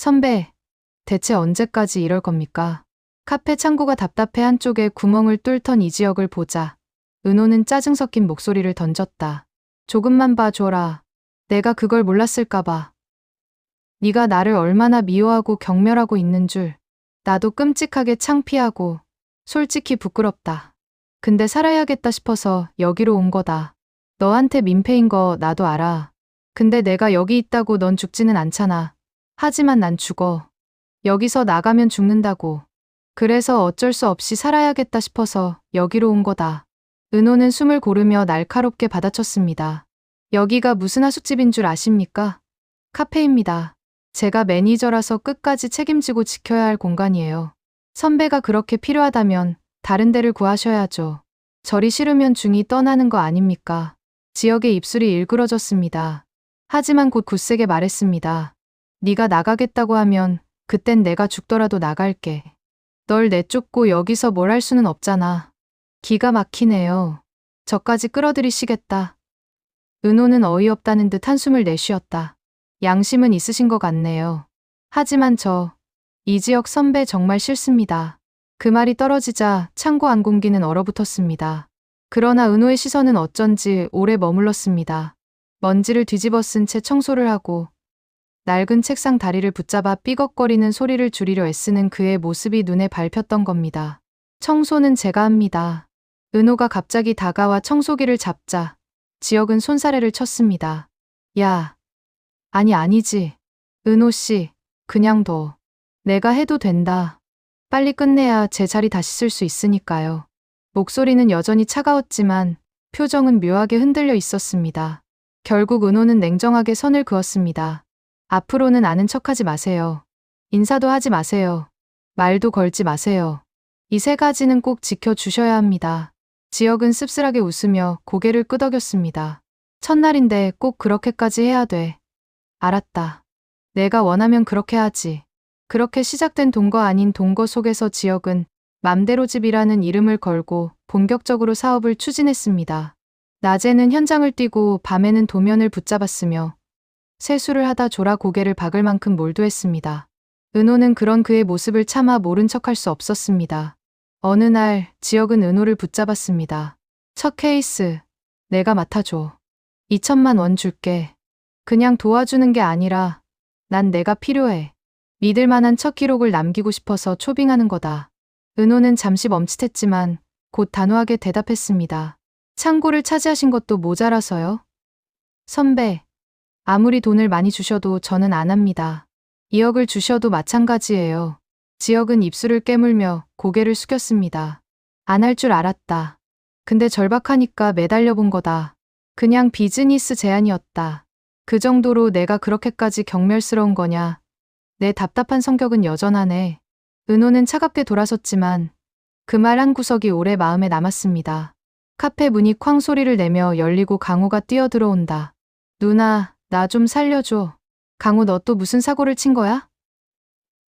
선배, 대체 언제까지 이럴 겁니까? 카페 창구가 답답해 한쪽에 구멍을 뚫던 이지혁을 보자 은호는 짜증 섞인 목소리를 던졌다. 조금만 봐줘라. 내가 그걸 몰랐을까봐. 네가 나를 얼마나 미워하고 경멸하고 있는 줄. 나도 끔찍하게 창피하고 솔직히 부끄럽다. 근데 살아야겠다 싶어서 여기로 온 거다. 너한테 민폐인 거 나도 알아. 근데 내가 여기 있다고 넌 죽지는 않잖아. 하지만 난 죽어. 여기서 나가면 죽는다고. 그래서 어쩔 수 없이 살아야겠다 싶어서 여기로 온 거다. 은호는 숨을 고르며 날카롭게 받아쳤습니다. 여기가 무슨 하숙집인 줄 아십니까? 카페입니다. 제가 매니저라서 끝까지 책임지고 지켜야 할 공간이에요. 선배가 그렇게 필요하다면 다른 데를 구하셔야죠. 저리 싫으면 중이 떠나는 거 아닙니까? 지혁의 입술이 일그러졌습니다. 하지만 곧 굳세게 말했습니다. 네가 나가겠다고 하면 그땐 내가 죽더라도 나갈게. 널 내쫓고 여기서 뭘 할 수는 없잖아. 기가 막히네요. 저까지 끌어들이시겠다. 은호는 어이없다는 듯 한숨을 내쉬었다. 양심은 있으신 것 같네요. 하지만 이지혁 선배 정말 싫습니다. 그 말이 떨어지자 창고 안 공기는 얼어붙었습니다. 그러나 은호의 시선은 어쩐지 오래 머물렀습니다. 먼지를 뒤집어 쓴 채 청소를 하고 낡은 책상 다리를 붙잡아 삐걱거리는 소리를 줄이려 애쓰는 그의 모습이 눈에 밟혔던 겁니다. 청소는 제가 합니다. 은호가 갑자기 다가와 청소기를 잡자 지혁은 손사래를 쳤습니다. 야, 아니지. 은호 씨, 그냥 둬. 내가 해도 된다. 빨리 끝내야 제 자리 다시 쓸 수 있으니까요. 목소리는 여전히 차가웠지만 표정은 묘하게 흔들려 있었습니다. 결국 은호는 냉정하게 선을 그었습니다. 앞으로는 아는 척하지 마세요. 인사도 하지 마세요. 말도 걸지 마세요. 이 세 가지는 꼭 지켜주셔야 합니다. 지혁은 씁쓸하게 웃으며 고개를 끄덕였습니다. 첫날인데 꼭 그렇게까지 해야 돼. 알았다. 내가 원하면 그렇게 하지. 그렇게 시작된 동거 아닌 동거 속에서 지혁은 맘대로 집이라는 이름을 걸고 본격적으로 사업을 추진했습니다. 낮에는 현장을 뛰고 밤에는 도면을 붙잡았으며 세수를 하다 졸아 고개를 박을 만큼 몰두했습니다. 은호는 그런 그의 모습을 차마 모른 척할 수 없었습니다. 어느 날 지혁은 은호를 붙잡았습니다. 첫 케이스, 내가 맡아줘. 2천만 원 줄게. 그냥 도와주는 게 아니라 난 내가 필요해. 믿을 만한 첫 기록을 남기고 싶어서 초빙하는 거다. 은호는 잠시 멈칫했지만 곧 단호하게 대답했습니다. 창고를 차지하신 것도 모자라서요? 선배, 아무리 돈을 많이 주셔도 저는 안 합니다. 2억을 주셔도 마찬가지예요. 지혁은 입술을 깨물며 고개를 숙였습니다. 안 할 줄 알았다. 근데 절박하니까 매달려 본 거다. 그냥 비즈니스 제안이었다. 그 정도로 내가 그렇게까지 경멸스러운 거냐. 내 답답한 성격은 여전하네. 은호는 차갑게 돌아섰지만 그 말 한 구석이 오래 마음에 남았습니다. 카페 문이 쾅 소리를 내며 열리고 강호가 뛰어들어온다. 누나, 나 좀 살려줘. 강호 너 또 무슨 사고를 친 거야?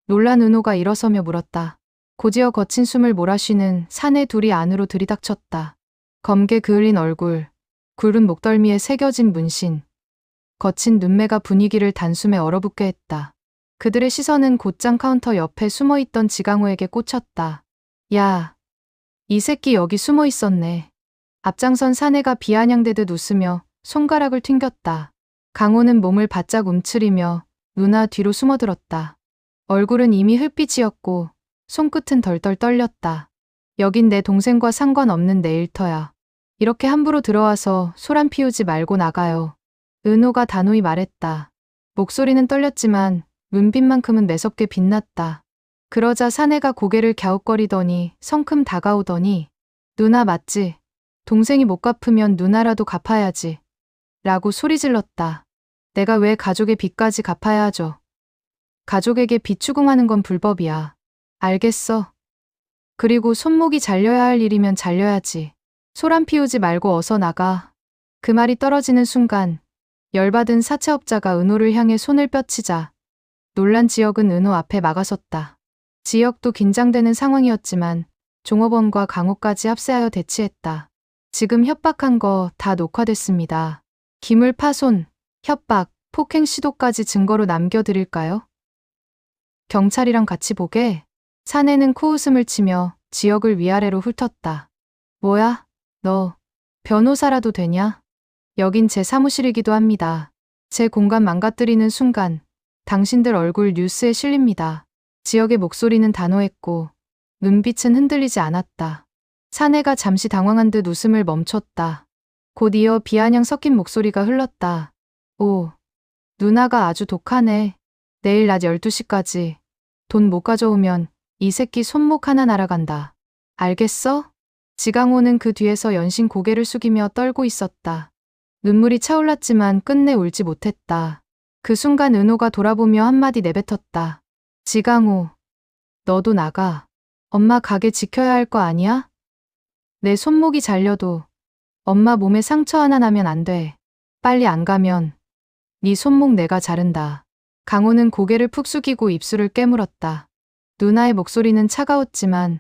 놀란 은호가 일어서며 물었다. 고지어 거친 숨을 몰아쉬는 사내 둘이 안으로 들이닥쳤다. 검게 그을린 얼굴, 굵은 목덜미에 새겨진 문신, 거친 눈매가 분위기를 단숨에 얼어붙게 했다. 그들의 시선은 곧장 카운터 옆에 숨어있던 지강호에게 꽂혔다. 야, 이 새끼 여기 숨어 있었네. 앞장선 사내가 비아냥대듯 웃으며 손가락을 튕겼다. 강호는 몸을 바짝 움츠리며 누나 뒤로 숨어들었다. 얼굴은 이미 흙빛이었고 손끝은 덜덜 떨렸다. 여긴 내 동생과 상관없는 내 일터야. 이렇게 함부로 들어와서 소란 피우지 말고 나가요. 은호가 단호히 말했다. 목소리는 떨렸지만 눈빛만큼은 매섭게 빛났다. 그러자 사내가 고개를 갸웃거리더니 성큼 다가오더니 누나 맞지? 동생이 못 갚으면 누나라도 갚아야지. 라고 소리 질렀다. 내가 왜 가족의 빚까지 갚아야 하죠? 가족에게 빚 추궁하는 건 불법이야. 알겠어. 그리고 손목이 잘려야 할 일이면 잘려야지. 소란 피우지 말고 어서 나가. 그 말이 떨어지는 순간 열받은 사채업자가 은호를 향해 손을 뻗치자 놀란 지혁은 은호 앞에 막아섰다. 지혁도 긴장되는 상황이었지만 종업원과 강호까지 합세하여 대치했다. 지금 협박한 거 다 녹화됐습니다. 기물 파손, 협박, 폭행 시도까지 증거로 남겨드릴까요? 경찰이랑 같이 보게? 사내는 코웃음을 치며 지역을 위아래로 훑었다. 뭐야? 너 변호사라도 되냐? 여긴 제 사무실이기도 합니다. 제 공간 망가뜨리는 순간 당신들 얼굴 뉴스에 실립니다. 지역의 목소리는 단호했고 눈빛은 흔들리지 않았다. 사내가 잠시 당황한 듯 웃음을 멈췄다. 곧 이어 비아냥 섞인 목소리가 흘렀다. 오, 누나가 아주 독하네. 내일 낮 12시까지 돈 못 가져오면 이 새끼 손목 하나 날아간다. 알겠어? 지강호는 그 뒤에서 연신 고개를 숙이며 떨고 있었다. 눈물이 차올랐지만 끝내 울지 못했다. 그 순간 은호가 돌아보며 한마디 내뱉었다. 지강호, 너도 나가. 엄마 가게 지켜야 할 거 아니야? 내 손목이 잘려도 엄마 몸에 상처 하나 나면 안 돼. 빨리 안 가면 네 손목 내가 자른다. 강호는 고개를 푹 숙이고 입술을 깨물었다. 누나의 목소리는 차가웠지만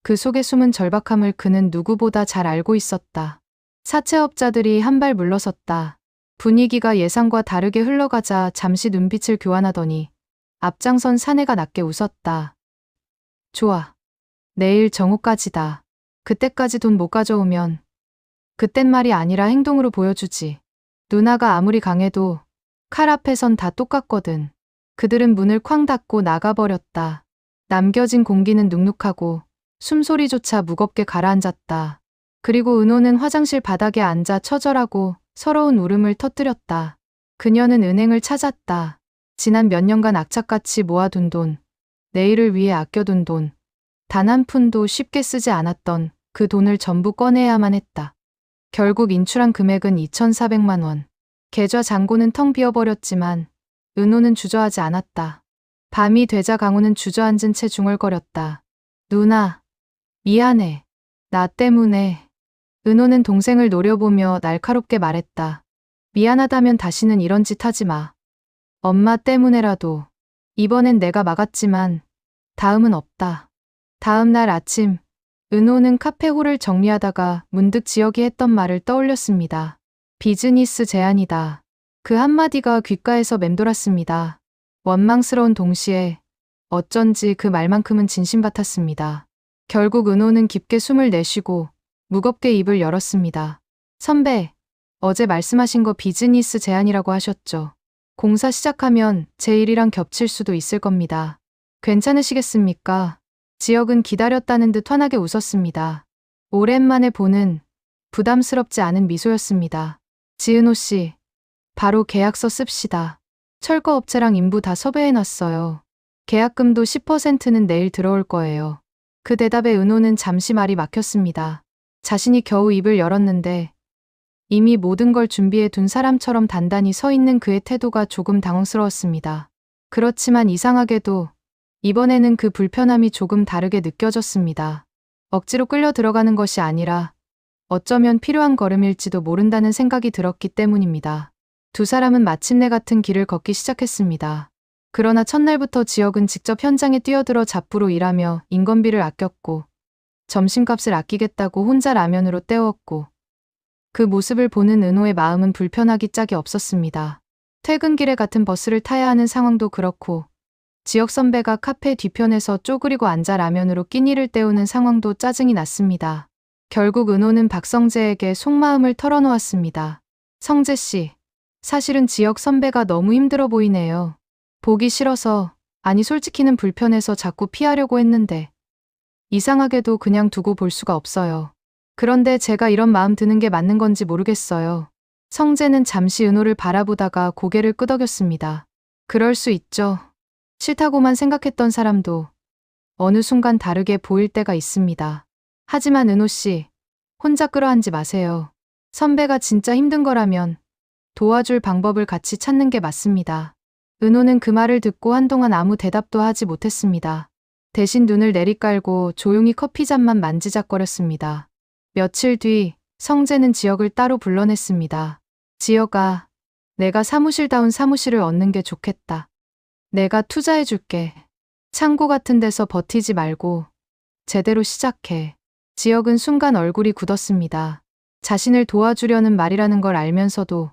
그 속에 숨은 절박함을 그는 누구보다 잘 알고 있었다. 사채업자들이 한 발 물러섰다. 분위기가 예상과 다르게 흘러가자 잠시 눈빛을 교환하더니 앞장선 사내가 낮게 웃었다. 좋아. 내일 정오까지다. 그때까지 돈 못 가져오면 그땐 말이 아니라 행동으로 보여주지. 누나가 아무리 강해도 칼 앞에선 다 똑같거든. 그들은 문을 쾅 닫고 나가버렸다. 남겨진 공기는 눅눅하고 숨소리조차 무겁게 가라앉았다. 그리고 은호는 화장실 바닥에 앉아 처절하고 서러운 울음을 터뜨렸다. 그녀는 은행을 찾았다. 지난 몇 년간 악착같이 모아둔 돈, 내일을 위해 아껴둔 돈, 단 한 푼도 쉽게 쓰지 않았던 그 돈을 전부 꺼내야만 했다. 결국 인출한 금액은 2,400만 원. 계좌 잔고는 텅 비어버렸지만 은호는 주저하지 않았다. 밤이 되자 강호는 주저앉은 채 중얼거렸다. 누나, 미안해. 나 때문에. 은호는 동생을 노려보며 날카롭게 말했다. 미안하다면 다시는 이런 짓 하지 마. 엄마 때문에라도. 이번엔 내가 막았지만 다음은 없다. 다음 날 아침, 은호는 카페홀을 정리하다가 문득 지역이 했던 말을 떠올렸습니다. 비즈니스 제안이다. 그 한마디가 귓가에서 맴돌았습니다. 원망스러운 동시에 어쩐지 그 말만큼은 진심 같았습니다. 결국 은호는 깊게 숨을 내쉬고 무겁게 입을 열었습니다. 선배, 어제 말씀하신 거 비즈니스 제안이라고 하셨죠. 공사 시작하면 제 일이랑 겹칠 수도 있을 겁니다. 괜찮으시겠습니까? 지역은 기다렸다는 듯 환하게 웃었습니다. 오랜만에 보는 부담스럽지 않은 미소였습니다. 지은호 씨, 바로 계약서 씁시다. 철거업체랑 인부 다 섭외해놨어요. 계약금도 10%는 내일 들어올 거예요. 그 대답에 은호는 잠시 말이 막혔습니다. 자신이 겨우 입을 열었는데 이미 모든 걸 준비해 둔 사람처럼 단단히 서 있는 그의 태도가 조금 당황스러웠습니다. 그렇지만 이상하게도 이번에는 그 불편함이 조금 다르게 느껴졌습니다. 억지로 끌려 들어가는 것이 아니라 어쩌면 필요한 걸음일지도 모른다는 생각이 들었기 때문입니다. 두 사람은 마침내 같은 길을 걷기 시작했습니다. 그러나 첫날부터 지역은 직접 현장에 뛰어들어 잡부로 일하며 인건비를 아꼈고 점심값을 아끼겠다고 혼자 라면으로 때웠고 그 모습을 보는 은호의 마음은 불편하기 짝이 없었습니다. 퇴근길에 같은 버스를 타야 하는 상황도 그렇고 지역 선배가 카페 뒤편에서 쪼그리고 앉아 라면으로 끼니를 때우는 상황도 짜증이 났습니다. 결국 은호는 박성재에게 속마음을 털어놓았습니다. 성재 씨, 사실은 지역 선배가 너무 힘들어 보이네요. 보기 싫어서, 아니 솔직히는 불편해서 자꾸 피하려고 했는데 이상하게도 그냥 두고 볼 수가 없어요. 그런데 제가 이런 마음 드는 게 맞는 건지 모르겠어요. 성재는 잠시 은호를 바라보다가 고개를 끄덕였습니다. 그럴 수 있죠. 싫다고만 생각했던 사람도 어느 순간 다르게 보일 때가 있습니다. 하지만 은호 씨, 혼자 끌어안지 마세요. 선배가 진짜 힘든 거라면 도와줄 방법을 같이 찾는 게 맞습니다. 은호는 그 말을 듣고 한동안 아무 대답도 하지 못했습니다. 대신 눈을 내리깔고 조용히 커피잔만 만지작거렸습니다. 며칠 뒤 성재는 지역을 따로 불러냈습니다. 지역아, 내가 사무실다운 사무실을 얻는 게 좋겠다. 내가 투자해줄게. 창고 같은 데서 버티지 말고 제대로 시작해. 지역은 순간 얼굴이 굳었습니다. 자신을 도와주려는 말이라는 걸 알면서도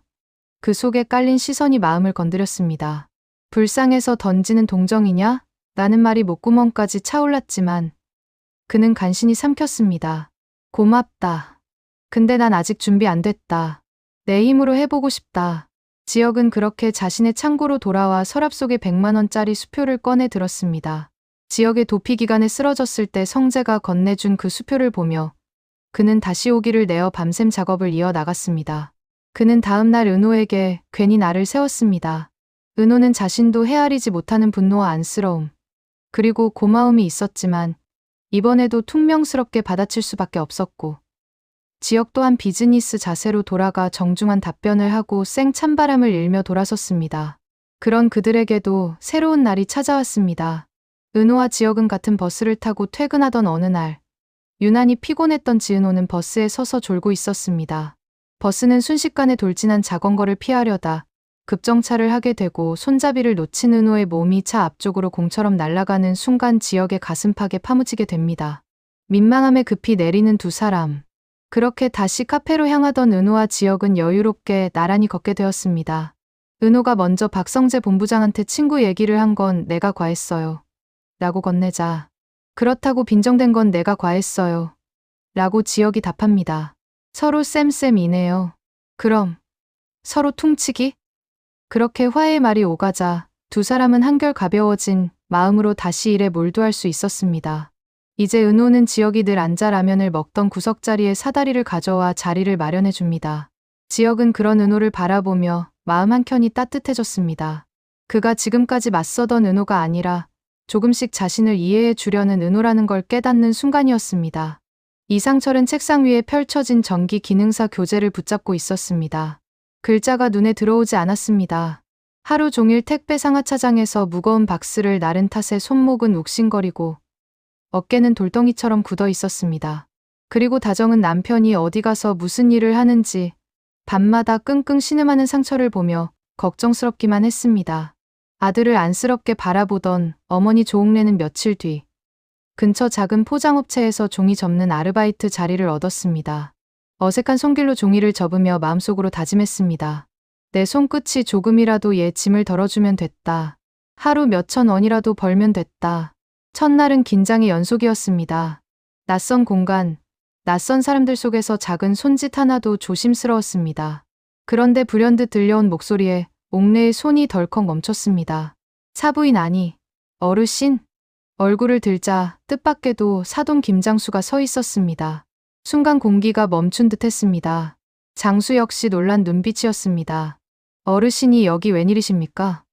그 속에 깔린 시선이 마음을 건드렸습니다. 불쌍해서 던지는 동정이냐? 라는 말이 목구멍까지 차올랐지만 그는 간신히 삼켰습니다. 고맙다. 근데 난 아직 준비 안 됐다. 내 힘으로 해보고 싶다. 지혁은 그렇게 자신의 창고로 돌아와 서랍 속에 100만 원짜리 수표를 꺼내 들었습니다. 지혁의 도피 기간에 쓰러졌을 때 성재가 건네준 그 수표를 보며 그는 다시 오기를 내어 밤샘 작업을 이어 나갔습니다. 그는 다음 날 은호에게 괜히 나를 세웠습니다. 은호는 자신도 헤아리지 못하는 분노와 안쓰러움, 그리고 고마움이 있었지만 이번에도 퉁명스럽게 받아칠 수밖에 없었고, 지혁 또한 비즈니스 자세로 돌아가 정중한 답변을 하고 쌩 찬바람을 일며 돌아섰습니다. 그런 그들에게도 새로운 날이 찾아왔습니다. 은호와 지혁은 같은 버스를 타고 퇴근하던 어느 날, 유난히 피곤했던 지은호는 버스에 서서 졸고 있었습니다. 버스는 순식간에 돌진한 자전거를 피하려다 급정차를 하게 되고 손잡이를 놓친 은호의 몸이 차 앞쪽으로 공처럼 날아가는 순간 지혁의 가슴팍에 파묻히게 됩니다. 민망함에 급히 내리는 두 사람. 그렇게 다시 카페로 향하던 은호와 지혁은 여유롭게 나란히 걷게 되었습니다. 은호가 먼저 박성재 본부장한테 친구 얘기를 한 건 내가 과했어요. 라고 건네자, 그렇다고 빈정된 건 내가 과했어요. 라고 지혁이 답합니다. 서로 쌤쌤이네요. 그럼 서로 퉁치기? 그렇게 화해의 말이 오가자 두 사람은 한결 가벼워진 마음으로 다시 일에 몰두할 수 있었습니다. 이제 은호는 지혁이 늘 앉아 라면을 먹던 구석자리에 사다리를 가져와 자리를 마련해 줍니다. 지혁은 그런 은호를 바라보며 마음 한켠이 따뜻해졌습니다. 그가 지금까지 맞서던 은호가 아니라 조금씩 자신을 이해해 주려는 은호라는 걸 깨닫는 순간이었습니다. 이상철은 책상 위에 펼쳐진 전기 기능사 교재를 붙잡고 있었습니다. 글자가 눈에 들어오지 않았습니다. 하루 종일 택배 상하차장에서 무거운 박스를 나른 탓에 손목은 욱신거리고 어깨는 돌덩이처럼 굳어 있었습니다. 그리고 다정은 남편이 어디 가서 무슨 일을 하는지 밤마다 끙끙 신음하는 상처를 보며 걱정스럽기만 했습니다. 아들을 안쓰럽게 바라보던 어머니 조옥래는 며칠 뒤 근처 작은 포장업체에서 종이 접는 아르바이트 자리를 얻었습니다. 어색한 손길로 종이를 접으며 마음속으로 다짐했습니다. 내 손끝이 조금이라도 얘 짐을 덜어주면 됐다. 하루 몇천 원이라도 벌면 됐다. 첫날은 긴장의 연속이었습니다. 낯선 공간, 낯선 사람들 속에서 작은 손짓 하나도 조심스러웠습니다. 그런데 불현듯 들려온 목소리에 옥내의 손이 덜컥 멈췄습니다. 사부인 아니, 어르신? 얼굴을 들자 뜻밖에도 사돈 김장수가 서 있었습니다. 순간 공기가 멈춘 듯 했습니다. 장수 역시 놀란 눈빛이었습니다. 어르신이 여기 웬일이십니까?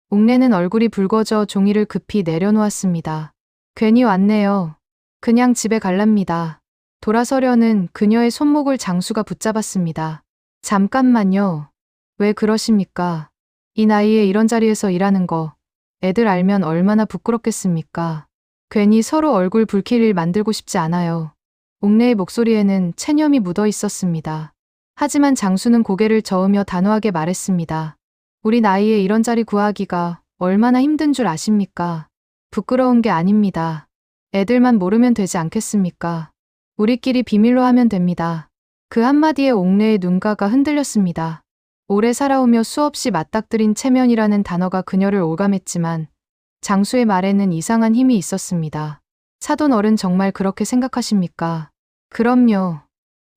옥내는 얼굴이 붉어져 종이를 급히 내려놓았습니다. 괜히 왔네요. 그냥 집에 갈랍니다. 돌아서려는 그녀의 손목을 장수가 붙잡았습니다. 잠깐만요. 왜 그러십니까? 이 나이에 이런 자리에서 일하는 거 애들 알면 얼마나 부끄럽겠습니까? 괜히 서로 얼굴 붉힐 일 만들고 싶지 않아요. 옥내의 목소리에는 체념이 묻어 있었습니다. 하지만 장수는 고개를 저으며 단호하게 말했습니다. 우리 나이에 이런 자리 구하기가 얼마나 힘든 줄 아십니까? 부끄러운 게 아닙니다. 애들만 모르면 되지 않겠습니까? 우리끼리 비밀로 하면 됩니다. 그 한마디에 옥내의 눈가가 흔들렸습니다. 오래 살아오며 수없이 맞닥뜨린 체면이라는 단어가 그녀를 오감했지만 장수의 말에는 이상한 힘이 있었습니다. 사돈 어른 정말 그렇게 생각하십니까? 그럼요.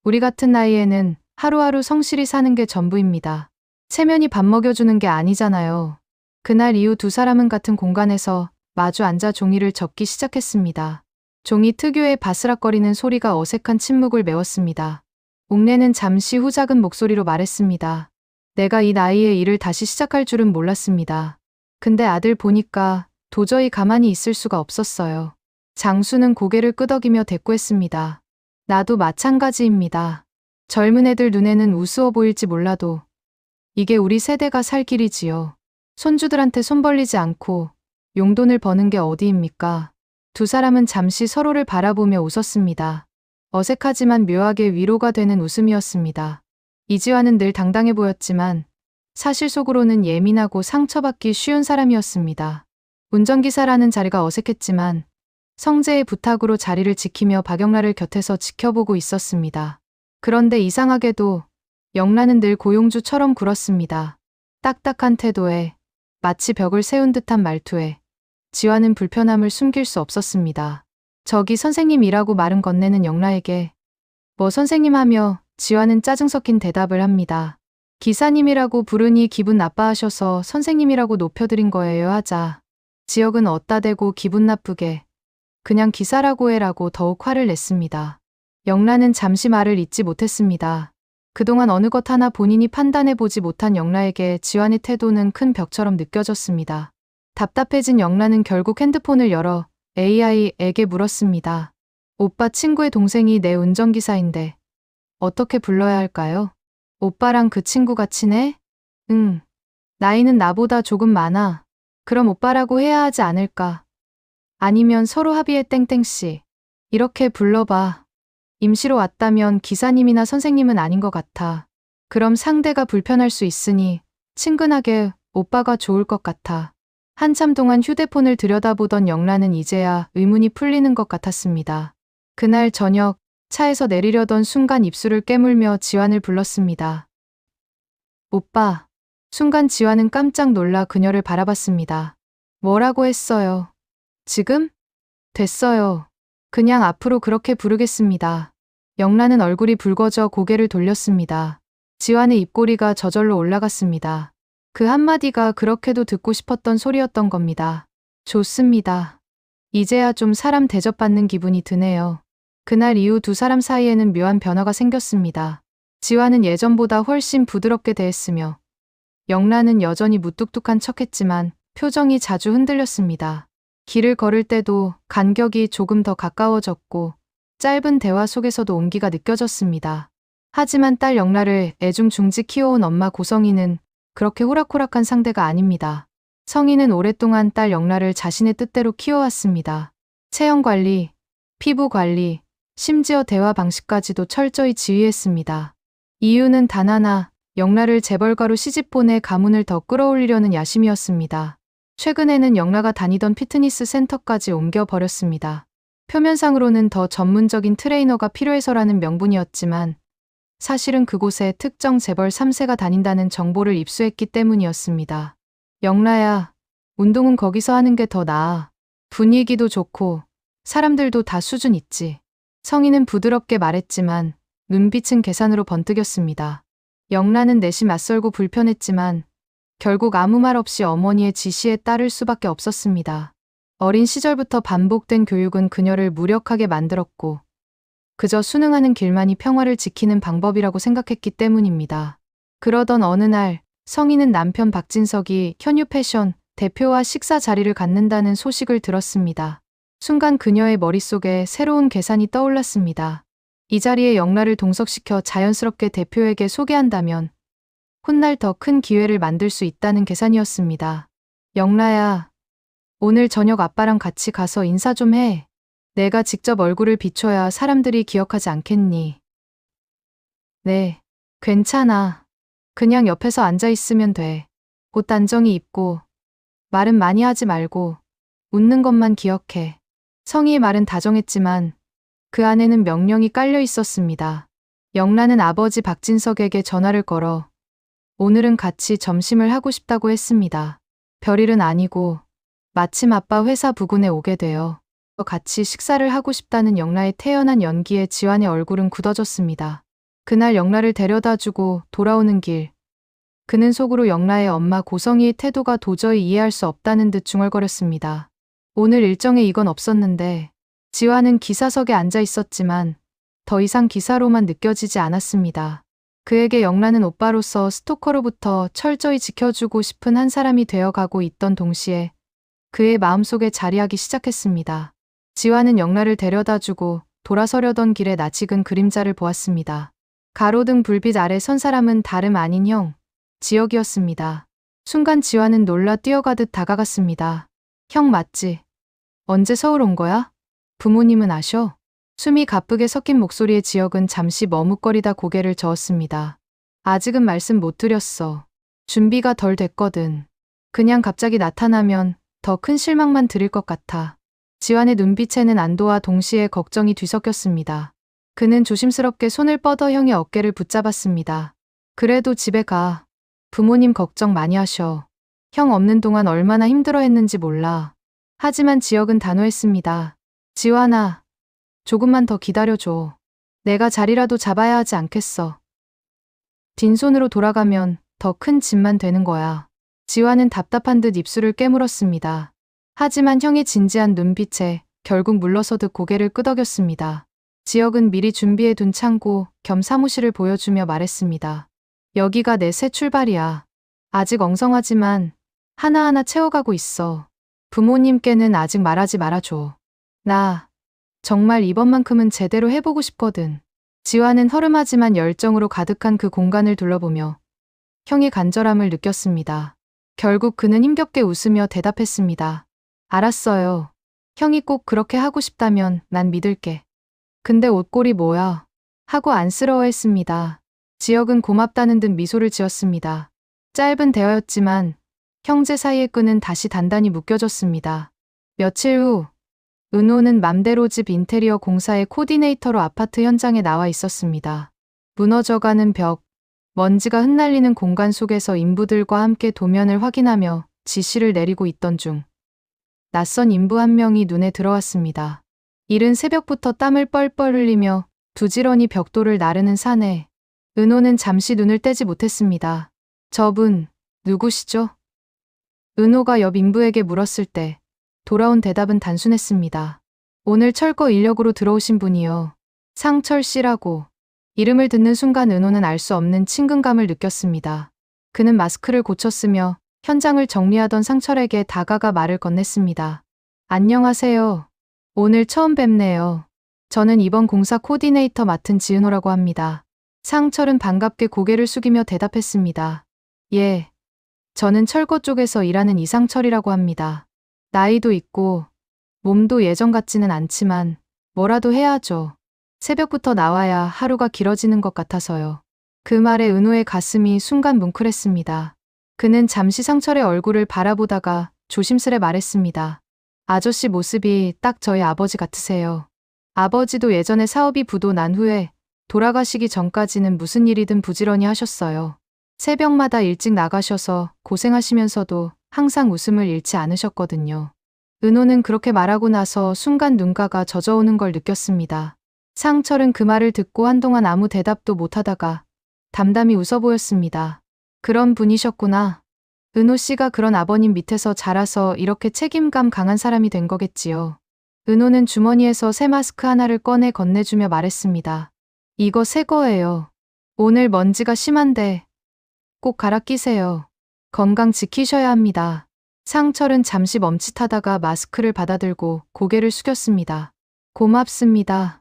우리 같은 나이에는 하루하루 성실히 사는 게 전부입니다. 체면이 밥 먹여주는 게 아니잖아요. 그날 이후 두 사람은 같은 공간에서 마주 앉아 종이를 접기 시작했습니다. 종이 특유의 바스락거리는 소리가 어색한 침묵을 메웠습니다. 옥내는 잠시 후 작은 목소리로 말했습니다. 내가 이 나이에 일을 다시 시작할 줄은 몰랐습니다. 근데 아들 보니까 도저히 가만히 있을 수가 없었어요. 장수는 고개를 끄덕이며 대꾸했습니다. 나도 마찬가지입니다. 젊은 애들 눈에는 우스워 보일지 몰라도 이게 우리 세대가 살 길이지요. 손주들한테 손 벌리지 않고 용돈을 버는 게 어디입니까? 두 사람은 잠시 서로를 바라보며 웃었습니다. 어색하지만 묘하게 위로가 되는 웃음이었습니다. 이지화는 늘 당당해 보였지만 사실 속으로는 예민하고 상처받기 쉬운 사람이었습니다. 운전기사라는 자리가 어색했지만 성재의 부탁으로 자리를 지키며 박영라를 곁에서 지켜보고 있었습니다. 그런데 이상하게도 영라는 늘 고용주처럼 굴었습니다. 딱딱한 태도에 마치 벽을 세운 듯한 말투에 지환은 불편함을 숨길 수 없었습니다. 저기 선생님이라고 말은 건네는 영라에게 뭐 선생님 하며 지환은 짜증 섞인 대답을 합니다. 기사님이라고 부르니 기분 나빠하셔서 선생님이라고 높여드린 거예요 하자 지혁은 어따 대고 기분 나쁘게 그냥 기사라고 해라고 더욱 화를 냈습니다. 영라는 잠시 말을 잇지 못했습니다. 그동안 어느 것 하나 본인이 판단해보지 못한 영라에게 지환의 태도는 큰 벽처럼 느껴졌습니다. 답답해진 영라는 결국 핸드폰을 열어 AI에게 물었습니다. 오빠 친구의 동생이 내 운전기사인데 어떻게 불러야 할까요? 오빠랑 그 친구가 친해? 응. 나이는 나보다 조금 많아. 그럼 오빠라고 해야 하지 않을까? 아니면 서로 합의해 땡땡씨. 이렇게 불러봐. 임시로 왔다면 기사님이나 선생님은 아닌 것 같아. 그럼 상대가 불편할 수 있으니 친근하게 오빠가 좋을 것 같아. 한참 동안 휴대폰을 들여다보던 영라는 이제야 의문이 풀리는 것 같았습니다. 그날 저녁 차에서 내리려던 순간 입술을 깨물며 지환을 불렀습니다. 오빠. 순간 지환은 깜짝 놀라 그녀를 바라봤습니다. 뭐라고 했어요? 지금? 됐어요. 그냥 앞으로 그렇게 부르겠습니다. 영라는 얼굴이 붉어져 고개를 돌렸습니다. 지환의 입꼬리가 저절로 올라갔습니다. 그 한마디가 그렇게도 듣고 싶었던 소리였던 겁니다. 좋습니다. 이제야 좀 사람 대접받는 기분이 드네요. 그날 이후 두 사람 사이에는 묘한 변화가 생겼습니다. 지환은 예전보다 훨씬 부드럽게 대했으며 영라는 여전히 무뚝뚝한 척했지만 표정이 자주 흔들렸습니다. 길을 걸을 때도 간격이 조금 더 가까워졌고 짧은 대화 속에서도 온기가 느껴졌습니다. 하지만 딸 영라를 애중중지 키워온 엄마 고성희는 그렇게 호락호락한 상대가 아닙니다. 성희는 오랫동안 딸 영라를 자신의 뜻대로 키워왔습니다. 체형 관리, 피부 관리, 심지어 대화 방식까지도 철저히 지휘했습니다. 이유는 단 하나, 영라를 재벌가로 시집 보내 가문을 더 끌어올리려는 야심이었습니다. 최근에는 영라가 다니던 피트니스 센터까지 옮겨버렸습니다. 표면상으로는 더 전문적인 트레이너가 필요해서라는 명분이었지만 사실은 그곳에 특정 재벌 3세가 다닌다는 정보를 입수했기 때문이었습니다. 영라야, 운동은 거기서 하는 게 더 나아. 분위기도 좋고 사람들도 다 수준 있지. 성희는 부드럽게 말했지만 눈빛은 계산으로 번뜩였습니다. 영라는 내심 낯설고 불편했지만 결국 아무 말 없이 어머니의 지시에 따를 수밖에 없었습니다. 어린 시절부터 반복된 교육은 그녀를 무력하게 만들었고 그저 순응하는 길만이 평화를 지키는 방법이라고 생각했기 때문입니다. 그러던 어느 날 성희는 남편 박진석이 현유패션 대표와 식사 자리를 갖는다는 소식을 들었습니다. 순간 그녀의 머릿속에 새로운 계산이 떠올랐습니다. 이 자리에 영라를 동석시켜 자연스럽게 대표에게 소개한다면 훗날 더 큰 기회를 만들 수 있다는 계산이었습니다. 영라야, 오늘 저녁 아빠랑 같이 가서 인사 좀 해. 내가 직접 얼굴을 비춰야 사람들이 기억하지 않겠니? 네, 괜찮아. 그냥 옆에서 앉아 있으면 돼. 옷 단정히 입고 말은 많이 하지 말고 웃는 것만 기억해. 성희의 말은 다정했지만 그 안에는 명령이 깔려 있었습니다. 영라는 아버지 박진석에게 전화를 걸어 오늘은 같이 점심을 하고 싶다고 했습니다. 별일은 아니고 마침 아빠 회사 부근에 오게 되어 같이 식사를 하고 싶다는 영라의 태연한 연기에 지환의 얼굴은 굳어졌습니다. 그날 영라를 데려다주고 돌아오는 길 그는 속으로 영라의 엄마 고성희의 태도가 도저히 이해할 수 없다는 듯 중얼거렸습니다. 오늘 일정에 이건 없었는데 지환은 기사석에 앉아 있었지만 더 이상 기사로만 느껴지지 않았습니다. 그에게 영라는 오빠로서 스토커로부터 철저히 지켜주고 싶은 한 사람이 되어가고 있던 동시에 그의 마음속에 자리하기 시작했습니다. 지환은 영라를 데려다주고 돌아서려던 길에 낯익은 그림자를 보았습니다. 가로등 불빛 아래 선 사람은 다름 아닌 형, 지혁이었습니다. 순간 지환은 놀라 뛰어가듯 다가갔습니다. 형 맞지? 언제 서울 온 거야? 부모님은 아셔? 숨이 가쁘게 섞인 목소리의 지혁은 잠시 머뭇거리다 고개를 저었습니다. 아직은 말씀 못 드렸어. 준비가 덜 됐거든. 그냥 갑자기 나타나면 더 큰 실망만 드릴 것 같아. 지환의 눈빛에는 안도와 동시에 걱정이 뒤섞였습니다. 그는 조심스럽게 손을 뻗어 형의 어깨를 붙잡았습니다. 그래도 집에 가. 부모님 걱정 많이 하셔. 형 없는 동안 얼마나 힘들어했는지 몰라. 하지만 지혁은 단호했습니다. 지환아, 조금만 더 기다려줘. 내가 자리라도 잡아야 하지 않겠어. 빈손으로 돌아가면 더 큰 짐만 되는 거야. 지환은 답답한 듯 입술을 깨물었습니다. 하지만 형의 진지한 눈빛에 결국 물러서듯 고개를 끄덕였습니다. 지혁은 미리 준비해둔 창고 겸 사무실을 보여주며 말했습니다. 여기가 내 새 출발이야. 아직 엉성하지만 하나하나 채워가고 있어. 부모님께는 아직 말하지 말아줘. 나 정말 이번만큼은 제대로 해보고 싶거든. 지환은 허름하지만 열정으로 가득한 그 공간을 둘러보며 형의 간절함을 느꼈습니다. 결국 그는 힘겹게 웃으며 대답했습니다. 알았어요. 형이 꼭 그렇게 하고 싶다면 난 믿을게. 근데 옷걸이 뭐야? 하고 안쓰러워했습니다. 지혁은 고맙다는 듯 미소를 지었습니다. 짧은 대화였지만 형제 사이의 끈은 다시 단단히 묶여졌습니다. 며칠 후 은호는 맘대로 집 인테리어 공사의 코디네이터로 아파트 현장에 나와 있었습니다. 무너져가는 벽, 먼지가 흩날리는 공간 속에서 인부들과 함께 도면을 확인하며 지시를 내리고 있던 중 낯선 인부 한 명이 눈에 들어왔습니다. 이른 새벽부터 땀을 뻘뻘 흘리며 부지런히 벽돌을 나르는 사내. 은호는 잠시 눈을 떼지 못했습니다. 저분, 누구시죠? 은호가 옆 인부에게 물었을 때 돌아온 대답은 단순했습니다. 오늘 철거 인력으로 들어오신 분이요. 상철 씨라고. 이름을 듣는 순간 은호는 알 수 없는 친근감을 느꼈습니다. 그는 마스크를 고쳤으며 현장을 정리하던 상철에게 다가가 말을 건넸습니다. 안녕하세요. 오늘 처음 뵙네요. 저는 이번 공사 코디네이터 맡은 지은호라고 합니다. 상철은 반갑게 고개를 숙이며 대답했습니다. 예. 저는 철거 쪽에서 일하는 이상철이라고 합니다. 나이도 있고 몸도 예전 같지는 않지만 뭐라도 해야죠. 새벽부터 나와야 하루가 길어지는 것 같아서요. 그 말에 은호의 가슴이 순간 뭉클했습니다. 그는 잠시 상철의 얼굴을 바라보다가 조심스레 말했습니다. 아저씨 모습이 딱 저희 아버지 같으세요. 아버지도 예전에 사업이 부도 난 후에 돌아가시기 전까지는 무슨 일이든 부지런히 하셨어요. 새벽마다 일찍 나가셔서 고생하시면서도 항상 웃음을 잃지 않으셨거든요. 은호는 그렇게 말하고 나서 순간 눈가가 젖어오는 걸 느꼈습니다. 상철은 그 말을 듣고 한동안 아무 대답도 못하다가 담담히 웃어 보였습니다. 그런 분이셨구나. 은호 씨가 그런 아버님 밑에서 자라서 이렇게 책임감 강한 사람이 된 거겠지요. 은호는 주머니에서 새 마스크 하나를 꺼내 건네주며 말했습니다. 이거 새 거예요. 오늘 먼지가 심한데 꼭 갈아 끼세요. 건강 지키셔야 합니다. 상철은 잠시 멈칫하다가 마스크를 받아들고 고개를 숙였습니다. 고맙습니다.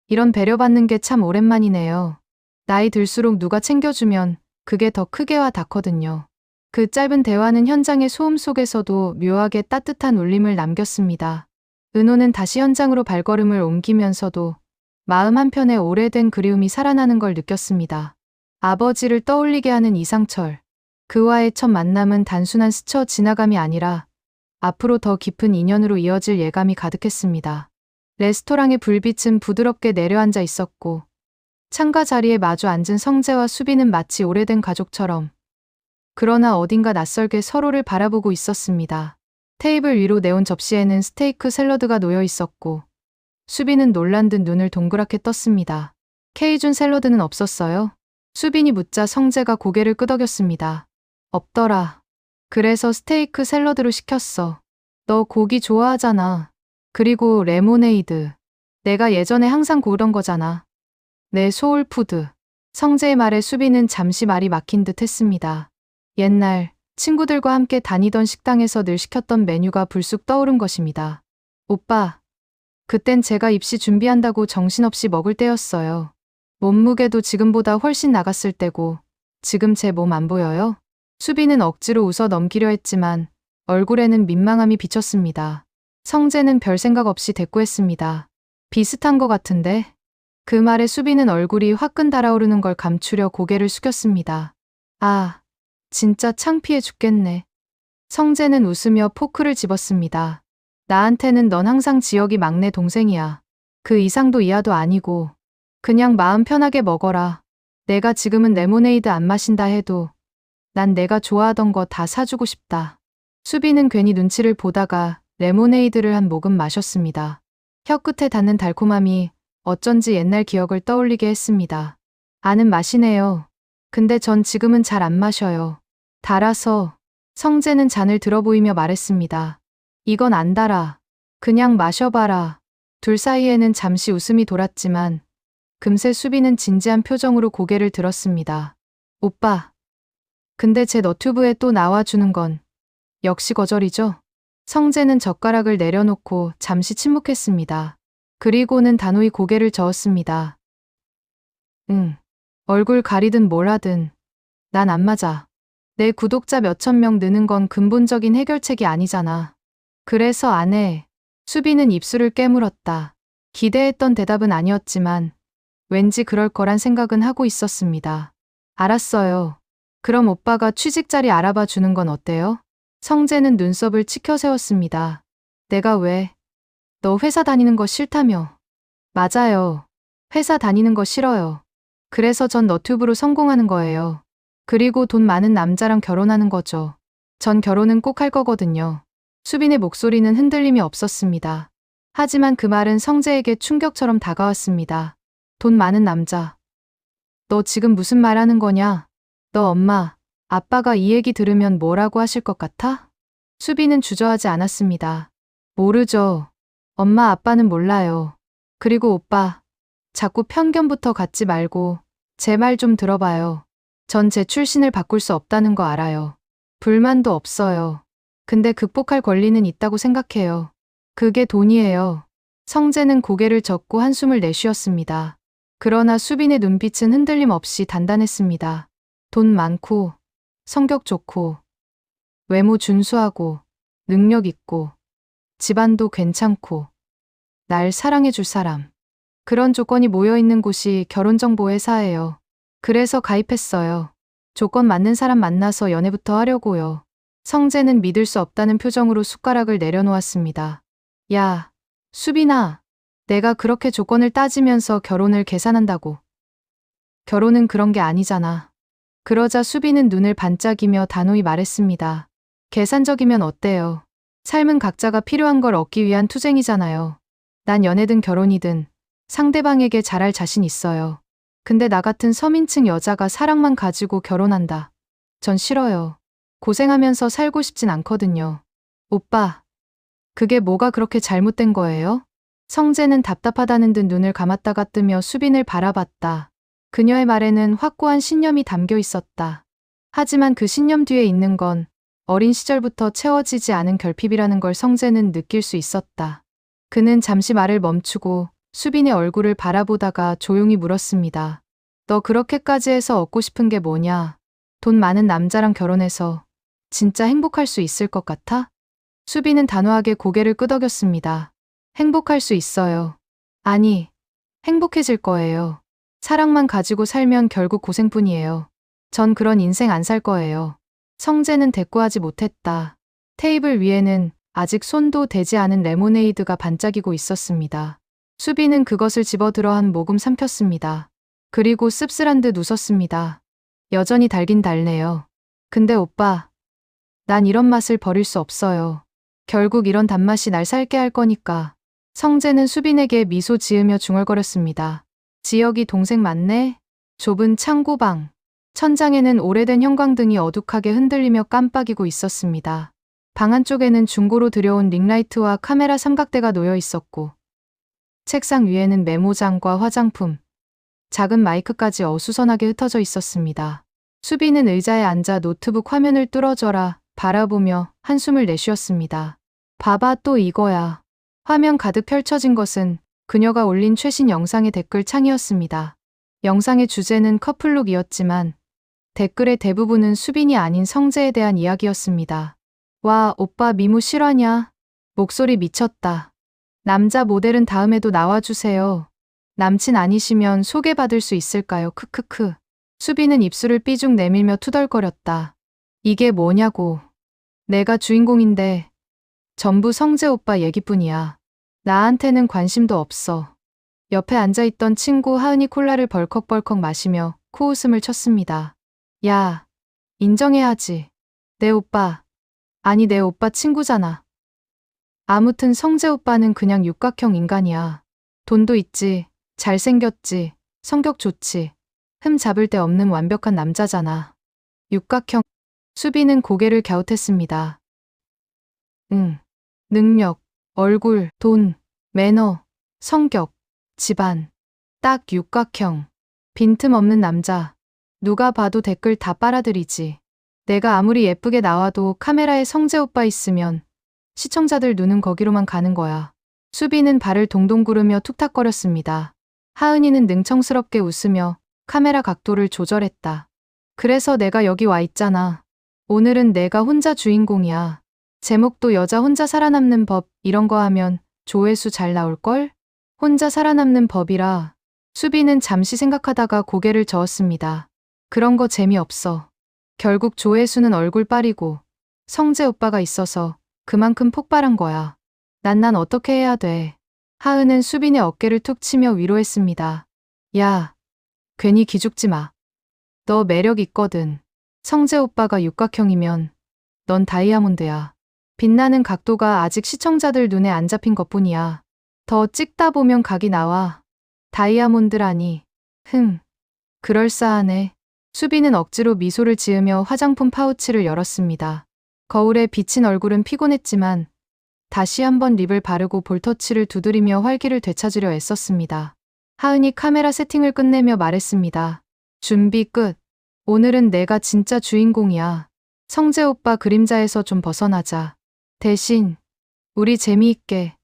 이런 배려받는 게 참 오랜만이네요. 나이 들수록 누가 챙겨주면 그게 더 크게 와 닿거든요. 그 짧은 대화는 현장의 소음 속에서도 묘하게 따뜻한 울림을 남겼습니다. 은호는 다시 현장으로 발걸음을 옮기면서도 마음 한편에 오래된 그리움이 살아나는 걸 느꼈습니다. 아버지를 떠올리게 하는 이상철. 그와의 첫 만남은 단순한 스쳐 지나감이 아니라 앞으로 더 깊은 인연으로 이어질 예감이 가득했습니다. 레스토랑의 불빛은 부드럽게 내려앉아 있었고 창가 자리에 마주 앉은 성재와 수빈은 마치 오래된 가족처럼 그러나 어딘가 낯설게 서로를 바라보고 있었습니다. 테이블 위로 내온 접시에는 스테이크 샐러드가 놓여 있었고 수빈은 놀란 듯 눈을 동그랗게 떴습니다. 케이준 샐러드는 없었어요? 수빈이 묻자 성재가 고개를 끄덕였습니다. 없더라. 그래서 스테이크 샐러드로 시켰어. 너 고기 좋아하잖아. 그리고 레모네이드. 내가 예전에 항상 고르던 거잖아. 내 소울푸드. 성재의 말에 수빈은 잠시 말이 막힌 듯 했습니다. 옛날 친구들과 함께 다니던 식당에서 늘 시켰던 메뉴가 불쑥 떠오른 것입니다. 오빠, 그땐 제가 입시 준비한다고 정신없이 먹을 때였어요. 몸무게도 지금보다 훨씬 나갔을 때고 지금 제 몸 안 보여요? 수빈은 억지로 웃어 넘기려 했지만 얼굴에는 민망함이 비쳤습니다. 성재는 별 생각 없이 대꾸했습니다. 비슷한 것 같은데? 그 말에 수빈은 얼굴이 화끈 달아오르는 걸 감추려 고개를 숙였습니다. 아, 진짜 창피해 죽겠네. 성재는 웃으며 포크를 집었습니다. 나한테는 넌 항상 지혁이 막내 동생이야. 그 이상도 이하도 아니고 그냥 마음 편하게 먹어라. 내가 지금은 레모네이드 안 마신다 해도 난 내가 좋아하던 거 다 사주고 싶다. 수빈은 괜히 눈치를 보다가 레모네이드를 한 모금 마셨습니다. 혀끝에 닿는 달콤함이 어쩐지 옛날 기억을 떠올리게 했습니다. 아는 맛이네요. 근데 전 지금은 잘 안 마셔요. 달아서. 성재는 잔을 들어 보이며 말했습니다. 이건 안 달아. 그냥 마셔봐라. 둘 사이에는 잠시 웃음이 돌았지만 금세 수빈은 진지한 표정으로 고개를 들었습니다. 오빠. 근데 제 너튜브에 또 나와주는 건 역시 거절이죠? 성재는 젓가락을 내려놓고 잠시 침묵했습니다. 그리고는 단호히 고개를 저었습니다. 응. 얼굴 가리든 뭘 하든 난 안 맞아. 내 구독자 몇천 명 느는 건 근본적인 해결책이 아니잖아. 그래서 안 해. 수빈은 입술을 깨물었다. 기대했던 대답은 아니었지만 왠지 그럴 거란 생각은 하고 있었습니다. 알았어요. 그럼 오빠가 취직 자리 알아봐 주는 건 어때요? 성재는 눈썹을 치켜 세웠습니다. 내가 왜? 너 회사 다니는 거 싫다며. 맞아요. 회사 다니는 거 싫어요. 그래서 전 너튜브로 성공하는 거예요. 그리고 돈 많은 남자랑 결혼하는 거죠. 전 결혼은 꼭 할 거거든요. 수빈의 목소리는 흔들림이 없었습니다. 하지만 그 말은 성재에게 충격처럼 다가왔습니다. 돈 많은 남자. 너 지금 무슨 말 하는 거냐? 너 엄마, 아빠가 이 얘기 들으면 뭐라고 하실 것 같아? 수빈은 주저하지 않았습니다. 모르죠. 엄마 아빠는 몰라요. 그리고 오빠, 자꾸 편견부터 갖지 말고 제 말 좀 들어봐요. 전 제 출신을 바꿀 수 없다는 거 알아요. 불만도 없어요. 근데 극복할 권리는 있다고 생각해요. 그게 돈이에요. 성재는 고개를 젓고 한숨을 내쉬었습니다. 그러나 수빈의 눈빛은 흔들림 없이 단단했습니다. 돈 많고, 성격 좋고, 외모 준수하고, 능력 있고, 집안도 괜찮고, 날 사랑해줄 사람. 그런 조건이 모여있는 곳이 결혼정보회사예요. 그래서 가입했어요. 조건 맞는 사람 만나서 연애부터 하려고요. 성재는 믿을 수 없다는 표정으로 숟가락을 내려놓았습니다. 야, 수빈아. 내가 그렇게 조건을 따지면서 결혼을 계산한다고. 결혼은 그런 게 아니잖아. 그러자 수빈은 눈을 반짝이며 단호히 말했습니다. 계산적이면 어때요? 삶은 각자가 필요한 걸 얻기 위한 투쟁이잖아요. 난 연애든 결혼이든 상대방에게 잘할 자신 있어요. 근데 나 같은 서민층 여자가 사랑만 가지고 결혼한다. 전 싫어요. 고생하면서 살고 싶진 않거든요. 오빠, 그게 뭐가 그렇게 잘못된 거예요? 성재는 답답하다는 듯 눈을 감았다가 뜨며 수빈을 바라봤다. 그녀의 말에는 확고한 신념이 담겨 있었다. 하지만 그 신념 뒤에 있는 건 어린 시절부터 채워지지 않은 결핍이라는 걸 성재는 느낄 수 있었다. 그는 잠시 말을 멈추고 수빈의 얼굴을 바라보다가 조용히 물었습니다. 너 그렇게까지 해서 얻고 싶은 게 뭐냐? 돈 많은 남자랑 결혼해서 진짜 행복할 수 있을 것 같아? 수빈은 단호하게 고개를 끄덕였습니다. 행복할 수 있어요. 아니, 행복해질 거예요. 사랑만 가지고 살면 결국 고생뿐이에요. 전 그런 인생 안 살 거예요. 성재는 대꾸하지 못했다. 테이블 위에는 아직 손도 대지 않은 레모네이드가 반짝이고 있었습니다. 수빈은 그것을 집어들어 한 모금 삼켰습니다. 그리고 씁쓸한 듯 웃었습니다. 여전히 달긴 달네요. 근데 오빠, 난 이런 맛을 버릴 수 없어요. 결국 이런 단맛이 날 살게 할 거니까. 성재는 수빈에게 미소 지으며 중얼거렸습니다. 지역이 동생 맞네? 좁은 창고방. 천장에는 오래된 형광등이 어둑하게 흔들리며 깜빡이고 있었습니다. 방 안쪽에는 중고로 들여온 링라이트와 카메라 삼각대가 놓여 있었고 책상 위에는 메모장과 화장품, 작은 마이크까지 어수선하게 흩어져 있었습니다. 수빈은 의자에 앉아 노트북 화면을 뚫어져라 바라보며 한숨을 내쉬었습니다. 봐봐 또 이거야. 화면 가득 펼쳐진 것은 그녀가 올린 최신 영상의 댓글 창이었습니다. 영상의 주제는 커플룩이었지만 댓글의 대부분은 수빈이 아닌 성재에 대한 이야기였습니다. 와, 오빠 미모 실화냐? 목소리 미쳤다. 남자 모델은 다음에도 나와주세요. 남친 아니시면 소개받을 수 있을까요? 크크크. 수빈은 입술을 삐죽 내밀며 투덜거렸다. 이게 뭐냐고. 내가 주인공인데 전부 성재 오빠 얘기뿐이야. 나한테는 관심도 없어. 옆에 앉아있던 친구 하은이 콜라를 벌컥벌컥 마시며 코웃음을 쳤습니다. 야, 인정해야지. 내 오빠. 아니 내 오빠 친구잖아. 아무튼 성재 오빠는 그냥 육각형 인간이야. 돈도 있지, 잘생겼지, 성격 좋지, 흠 잡을 데 없는 완벽한 남자잖아. 육각형. 수빈은 고개를 갸웃했습니다. 응. 능력, 얼굴, 돈, 매너, 성격, 집안. 딱 육각형. 빈틈없는 남자. 누가 봐도 댓글 다 빨아들이지. 내가 아무리 예쁘게 나와도 카메라에 성재 오빠 있으면 시청자들 눈은 거기로만 가는 거야. 수빈은 발을 동동 구르며 툭탁거렸습니다. 하은이는 능청스럽게 웃으며 카메라 각도를 조절했다. 그래서 내가 여기 와 있잖아. 오늘은 내가 혼자 주인공이야. 제목도 여자 혼자 살아남는 법 이런 거 하면 조회수 잘 나올걸? 혼자 살아남는 법이라. 수빈은 잠시 생각하다가 고개를 저었습니다. 그런 거 재미없어. 결국 조회수는 얼굴 빨이고 성재 오빠가 있어서 그만큼 폭발한 거야. 난 어떻게 해야 돼. 하은은 수빈의 어깨를 툭 치며 위로했습니다. 야, 괜히 기죽지 마. 너 매력 있거든. 성재 오빠가 육각형이면 넌 다이아몬드야. 빛나는 각도가 아직 시청자들 눈에 안 잡힌 것뿐이야. 더 찍다 보면 각이 나와. 다이아몬드라니. 그럴싸하네. 수빈은 억지로 미소를 지으며 화장품 파우치를 열었습니다. 거울에 비친 얼굴은 피곤했지만 다시 한번 립을 바르고 볼터치를 두드리며 활기를 되찾으려 애썼습니다. 하은이 카메라 세팅을 끝내며 말했습니다. 준비 끝. 오늘은 내가 진짜 주인공이야. 성재 오빠 그림자에서 좀 벗어나자. 대신 우리 재미있게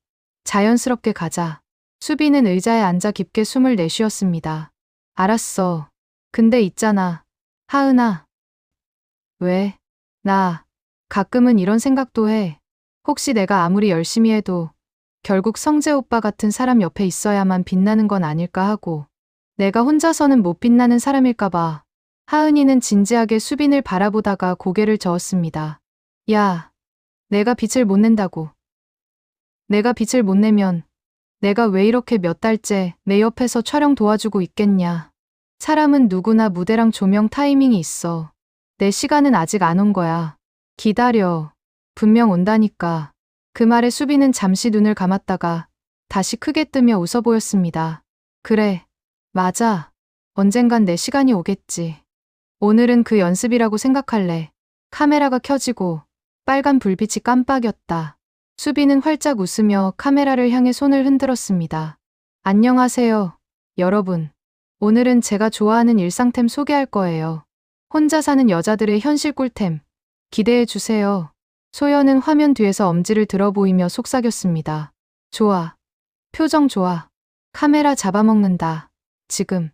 자연스럽게 가자. 수빈은 의자에 앉아 깊게 숨을 내쉬었습니다. 알았어. 근데 있잖아. 하은아. 왜? 나 가끔은 이런 생각도 해. 혹시 내가 아무리 열심히 해도 결국 성재 오빠 같은 사람 옆에 있어야만 빛나는 건 아닐까 하고 내가 혼자서는 못 빛나는 사람일까 봐. 하은이는 진지하게 수빈을 바라보다가 고개를 저었습니다. 야, 내가 빛을 못 낸다고. 내가 빛을 못 내면 내가 왜 이렇게 몇 달째 내 옆에서 촬영 도와주고 있겠냐. 사람은 누구나 무대랑 조명 타이밍이 있어. 내 시간은 아직 안 온 거야. 기다려. 분명 온다니까. 그 말에 수빈은 잠시 눈을 감았다가 다시 크게 뜨며 웃어 보였습니다. 그래, 맞아. 언젠간 내 시간이 오겠지. 오늘은 그 연습이라고 생각할래. 카메라가 켜지고 빨간 불빛이 깜빡였다. 수빈은 활짝 웃으며 카메라를 향해 손을 흔들었습니다. 안녕하세요, 여러분. 오늘은 제가 좋아하는 일상템 소개할 거예요. 혼자 사는 여자들의 현실 꿀템. 기대해 주세요. 소연은 화면 뒤에서 엄지를 들어 보이며 속삭였습니다. 좋아. 표정 좋아. 카메라 잡아먹는다. 지금.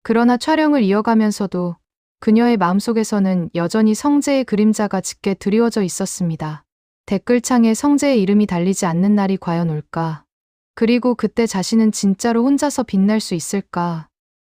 그러나 촬영을 이어가면서도 그녀의 마음속에서는 여전히 성재의 그림자가 짙게 드리워져 있었습니다. 댓글창에 성재의 이름이 달리지 않는 날이 과연 올까? 그리고 그때 자신은 진짜로 혼자서 빛날 수 있을까?